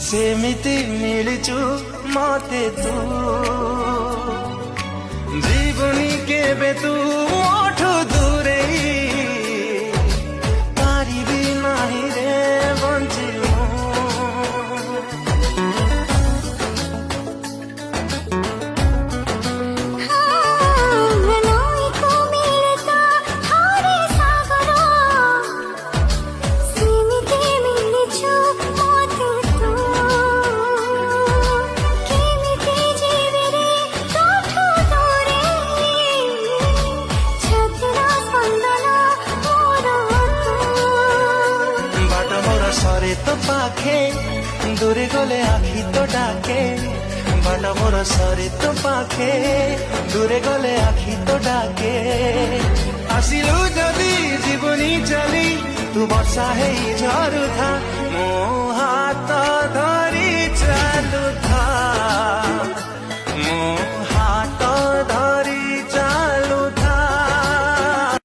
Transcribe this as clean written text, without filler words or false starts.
ସେମିତି ମିଳିଛୁ ମତେ ତୁ ଯିବୁନି କେବେ ତୁ ମୋଠୁ ଦୂରେଇ ପାରିବି ନାହିଁ ରେ ବଞ୍ଚି सरे तो पाखे दूरे गले आखि तो डाके बाट मोर सरे तो पाखे दूरे गले आखि तो डाके आसिलु जदि जीवनी चली तू वर्षा है झरुथा मो